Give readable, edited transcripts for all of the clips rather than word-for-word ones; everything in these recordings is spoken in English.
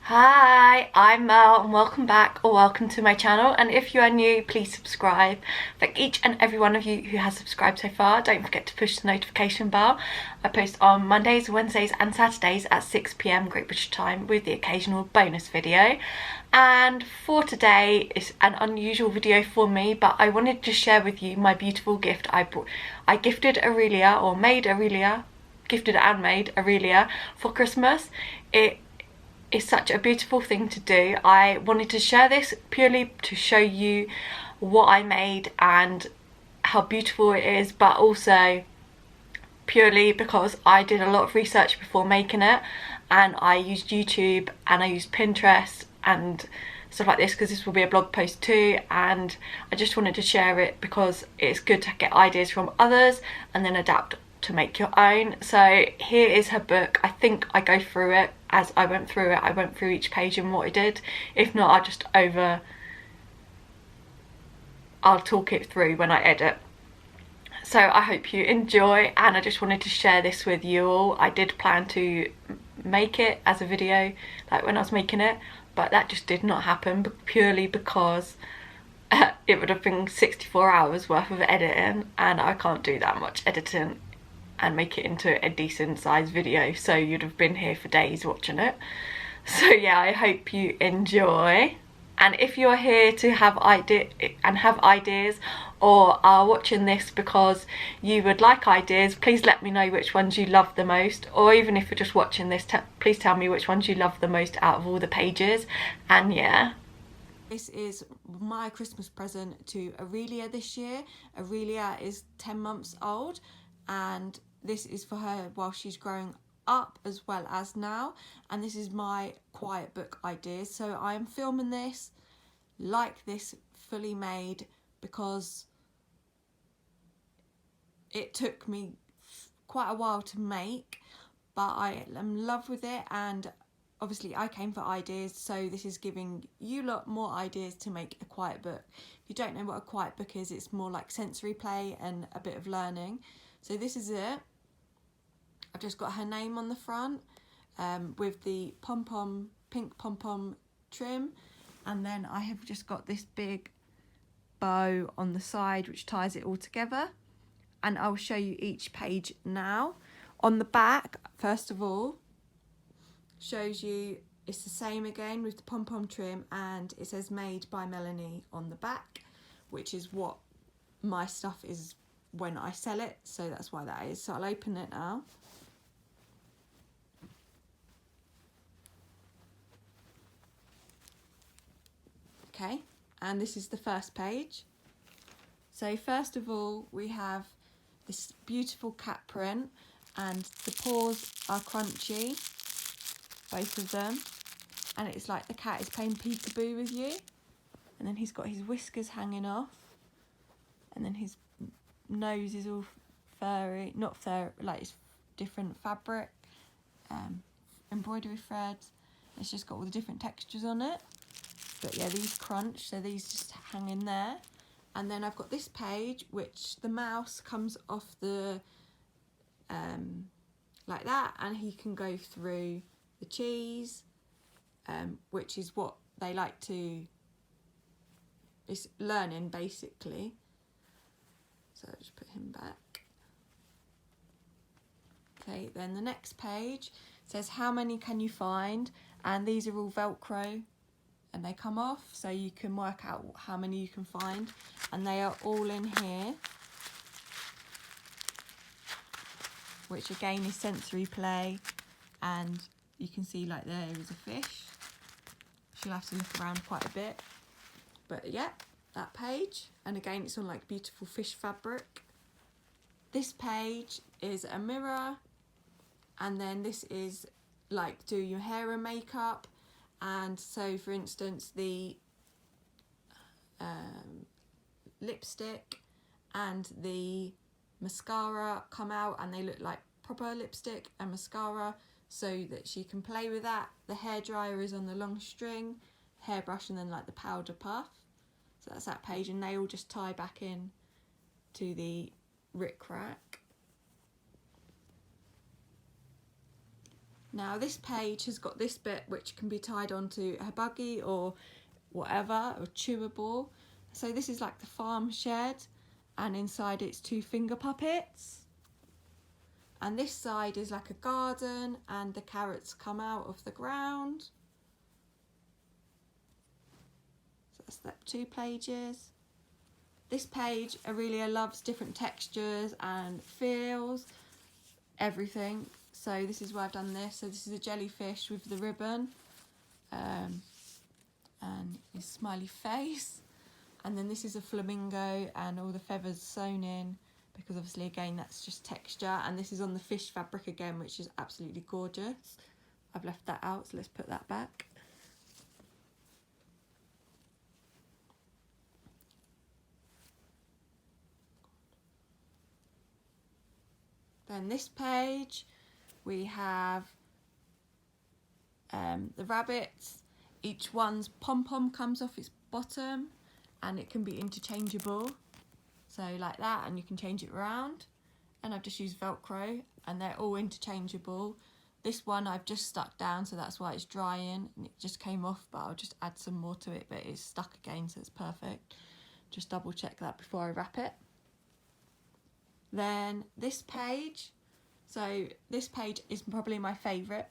Hi, I'm Mel and welcome back or welcome to my channel, and if you are new, please subscribe. Thank each and every one of you who has subscribed so far. Don't forget to push the notification bell. I post on Mondays, Wednesdays and Saturdays at 6 PM Great British time with the occasional bonus video. And for today, it's an unusual video for me, but I wanted to share with you my beautiful gift I brought. I gifted Aurelia, or made Aurelia, gifted and made Aurelia for Christmas. It is such a beautiful thing to do. I wanted to share this purely to show you what I made and how beautiful it is, but also purely because I did a lot of research before making it, and I used YouTube and I used Pinterest and stuff like this, because this will be a blog post too, and I just wanted to share it because it's good to get ideas from others and then adapt to make your own. So here is her book. I think I go through it as I went through it. I went through each page and what I did. If not, I'll talk it through when I edit. So I hope you enjoy, and I just wanted to share this with you all. I did plan to make it as a video like when I was making it, but that just did not happen purely because it would have been 64 hours worth of editing, and I can't do that much editing and make it into a decent sized video, so you'd have been here for days watching it. So yeah, I hope you enjoy, and if you're here to have ideas or are watching this because you would like ideas, please let me know which ones you love the most, or even if you're just watching this, please tell me which ones you love the most out of all the pages. And yeah, this is my Christmas present to Aurelia this year. Aurelia is 10 months old, and this is for her while she's growing up as well as now, and this is my quiet book ideas. So I am filming this like this fully made because it took me quite a while to make, but I am in love with it, and obviously I came for ideas, so this is giving you lot more ideas to make a quiet book. If you don't know what a quiet book is, it's more like sensory play and a bit of learning. So this is it. I've just got her name on the front with the pink pom-pom trim, and then I have just got this big bow on the side which ties it all together, and I'll show you each page now. On the back, first of all, shows you it's the same again with the pom-pom trim, and it says made by Melanie on the back, which is what my stuff is when I sell it, so that's why that is. So I'll open it now. Okay, and this is the first page. So first of all, we have this beautiful cat print, and the paws are crunchy, both of them, and it's like the cat is playing peekaboo with you, and then he's got his whiskers hanging off, and then his nose is all furry, not fur, like it's different fabric, embroidery threads. It's just got all the different textures on it. But yeah, these crunch, so these just hang in there. And then I've got this page which the mouse comes off the like that, and he can go through the cheese, which is what they like to, it's learning basically. So I'll just put him back. Okay, then the next page says how many can you find, and these are all Velcro and they come off, so you can work out how many you can find, and they are all in here, which again is sensory play, and you can see like there is a fish. She'll have to look around quite a bit, but yeah, that page, and again it's on like beautiful fish fabric. This page is a mirror, and then this is like do your hair and makeup, and so for instance the lipstick and the mascara come out and they look like proper lipstick and mascara, so that she can play with that. The hairdryer is on the long string, hairbrush, and then like the powder puff. So that's that page, and they all just tie back in to the rick rack. Now this page has got this bit which can be tied onto her buggy or whatever, or chewable. So this is like the farm shed, and inside it's 2 finger puppets. And this side is like a garden, and the carrots come out of the ground. So that's the 2 pages. This page, Aurelia loves different textures and feels, everything. So this is where I've done this. So this is a jellyfish with the ribbon and his smiley face. And then this is a flamingo and all the feathers sewn in, because obviously again that's just texture. And this is on the fish fabric again, which is absolutely gorgeous. I've left that out, so let's put that back. Then this page we have the rabbits. Each one's pom-pom comes off its bottom, and it can be interchangeable, so like that, and you can change it around. And I've just used Velcro, and they're all interchangeable. This one I've just stuck down, so that's why it's drying, and it just came off, but I'll just add some more to it, but it's stuck again, so it's perfect. Just double check that before I wrap it. Then this page, so this page is probably my favourite,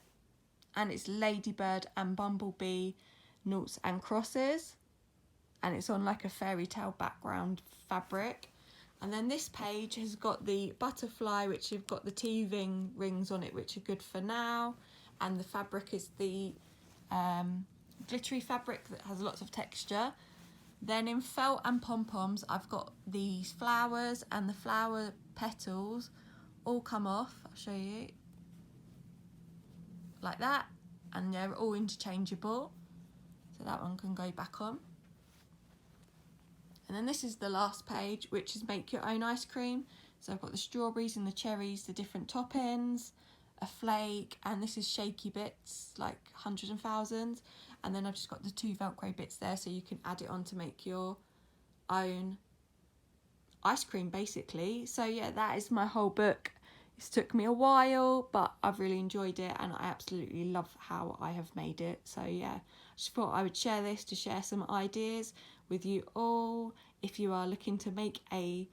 and it's Ladybird and Bumblebee noughts and crosses, and it's on like a fairy tale background fabric. And then this page has got the butterfly, which have got the teething rings on it, which are good for now, and the fabric is the glittery fabric that has lots of texture. Then in felt and pom-poms, I've got these flowers, and the flower petals all come off. I'll show you. Like that, and they're all interchangeable. So that one can go back on. And then this is the last page, which is make your own ice cream. So I've got the strawberries and the cherries, the different toppings, a flake, and this is shaky bits, like hundreds and thousands. And then I've just got the 2 Velcro bits there, so you can add it on to make your own ice cream, basically. So yeah, that is my whole book. It's took me a while, but I've really enjoyed it, and I absolutely love how I have made it. So yeah, I just thought I would share this to share some ideas with you all. If you are looking to make a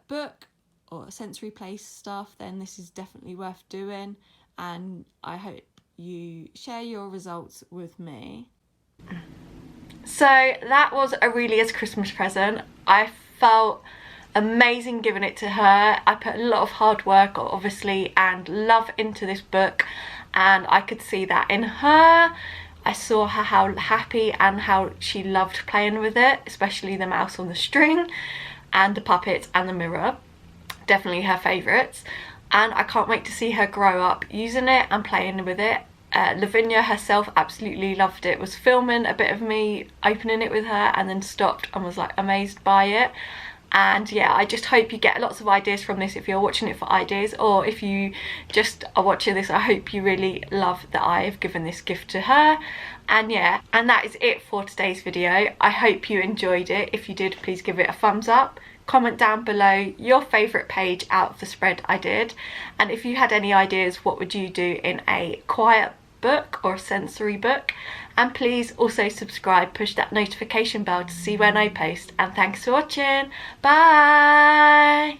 book or sensory play stuff, then this is definitely worth doing, and I hope you share your results with me. So that was Aurelia's Christmas present. I felt amazing giving it to her. I put a lot of hard work, obviously, and love into this book, and I could see that in her. I saw her how happy and how she loved playing with it, especially the mouse on the string and the puppets and the mirror. Definitely her favourites, and I can't wait to see her grow up using it and playing with it. Lavinia herself absolutely loved it, was filming a bit of me opening it with her and then stopped and was like amazed by it. And yeah, I just hope you get lots of ideas from this if you're watching it for ideas, or if you just are watching this, I hope you really love that I've given this gift to her. And yeah, and that is it for today's video. I hope you enjoyed it. If you did, please give it a thumbs up. Comment down below your favourite page out of the spread I did, and if you had any ideas, what would you do in a quiet book or a sensory book. And please also subscribe, push that notification bell to see when I post, and thanks for watching. Bye.